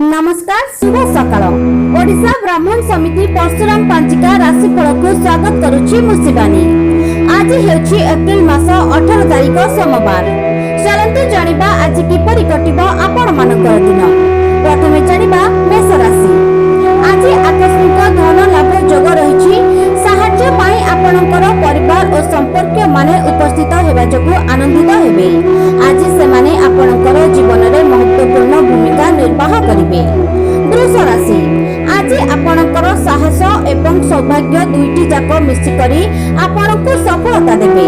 नमस्कार शुभ सकाळ ओडिशा ब्राह्मण समिति परशुराम पांचिका राशिफल को स्वागत करुछि मुसिबानी। आज हेउछि एप्रिल मास 18 तारिख सोमवार। चलंतु जानिबा आज किपरि कटिबो आपण मानकर दिन। प्रथमे जानिबा मेष राशि। आज आकस्मिक धन लाभ जोग रहिछि। साहाय्य पाई आपणकर परिवार और संपर्क माने उपस्थित हेबा जोगु आनंदित हेबे। आज से माने आपणकर जीवन रे महत्वपूर्ण भूमिका निर्वाह करिवे। वृष राशि। आज आपणकर साहस एवं सौभाग्य दुईटी जाक मिसिकरी आपणको सफलता देबे।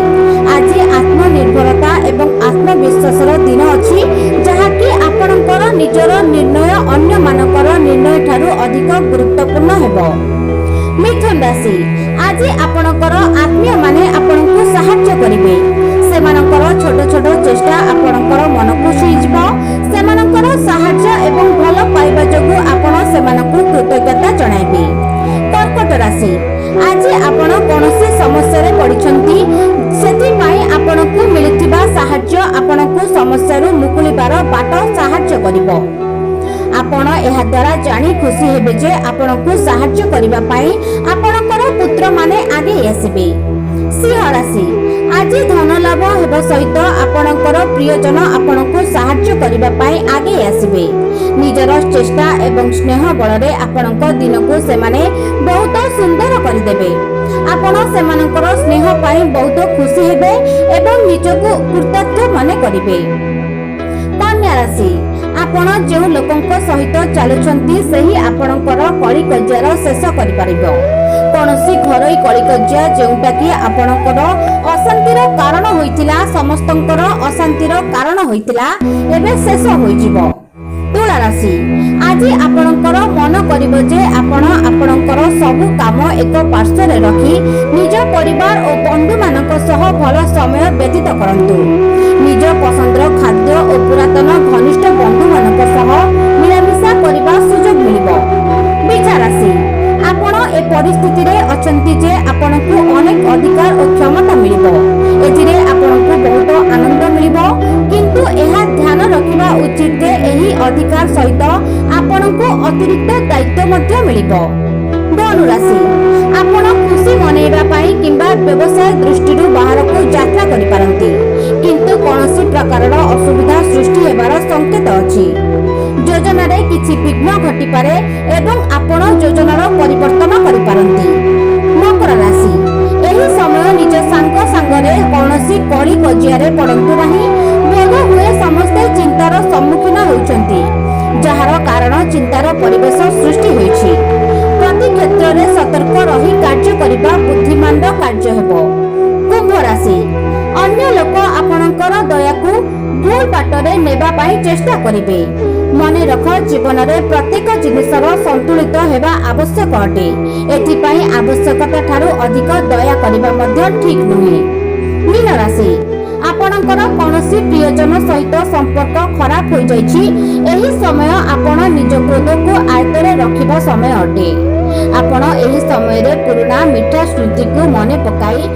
आज आत्मनिर्भरता एवं आत्मविश्वासर दिन अछि जहाकि आपणकर निजर निर्णय अन्य मानकर निर्णय ठारू अधिक गुरुत्वपूर्ण हेबो। मिथुन राशि। आज आपणकर आत्मीय माने आपणको सहाय्य करिवे। सेमानकर छोट छोट चेष्टा आपणकर मन को छुईजिबो। सेमानकर सहाय्य एवं भल पाइबा जोगु आपण सेमानकु कृतज्ञता जणाइबे। कर्कट राशि। आज आपण कोनोसी समस्या रे पडिछंती सेति पई आपणकु मिलिथिबा सहाय्य आपणकु समस्या रु मुकुलिबार बाट सहाय्य करिवो। आपण एहा द्वारा जानी खुशी हेबे जे आपणकु सहाय्य करिबा पई आपणकर पुत्र माने आगे आसीबे। सिंह राशि। आज धन लाभ हेबा सहित आपणकर प्रियजन आपणकु सहाय्य करिबा पई आगे आसीबे। निजर चेष्टा एवं स्नेह बलरे आपणक दिनकु सेमाने बहुत सुंदर करिदेबे। आपण सेमानकर स्नेह पई बहुत खुशी हेबे एवं निजकु कृतज्ञ माने करिबे। कन्या राशि। आपण जो लोकंक सहित चलुछंती सही आपणकर कली कज्जार शेष करि परिबो। कोनोसी घरोई कली कज्जा जेउटा कि आपणकर अशांतिर कारण होइतिला समस्तंकर अशांतिर कारण होइतिला एबे शेष होइजिबो। तुला राशि। आज आपणकर मन करिबो जे आपण आपणकर सबु काम एक पार्श्व रे रखी निज परिवार और बंधु मानक सह भल समय व्यतीत करंतु। निज पसंदर खाद्य और पुरातन घनिष्ठ बंधु मानक सह मिलामिशा करबा सुजोग मिलिबो। बिछा राशि। आपण ए परिस्थिति रे अछंती जे आपणकु अनेक अधिकार और क्षमता मिलिबो। एथिरे आपणकु बहुत आनंद मिलिबो किंतु एहा ध्यान रखिबा उचित जे एही अधिकार सहित आपणकु अतिरिक्त दायित्व मध्ये मिलिबो। धनु राशि। आपण खुशी मनेबा पई किंबा व्यवसाय दृष्टिरु बाहरकु यात्रा करि पारंती किंतु कोनोसी प्रकारर असुविधा सृष्टि हेबार संकेत अछि। योजना रे किछि विघ्न घटी पारे एवं आपण योजनार परिवर्तन करि पारंती। मकर राशि। एही समय निज सांग सांगरे कोनोसी कली कजियारे पड़ंतु नाही। बोध हुए समस्त चिंतार सम्मुखीन होउछंती जहार कारण चिंतार परिवेश सृष्टि होइछि। प्रति क्षेत्र रे सतर्क रही कार्य करिबा बुद्धिमान कार्य हेबो। कुंभ राशि। अन्य लोक आपणकर दयाकु भूल बाटरे नेबा पाई चेष्टा करिवे। मने रख जीवन रे प्रत्येक जिनिसर संतुलित हेबा आवश्यक अटे। एथि पाई आवश्यकता ठारू अधिक दया करिबा मध्ये ठीक नुहे। मीन राशि। आपणकर कोनोसी प्रियजन सहित संपर्क खराब हो जाइछि। एही समय आपण निज क्रोध को आयत्तरे रखिबा समय अटे। आपण एही समय रे पुराना मिठा स्मृति को मने पकाई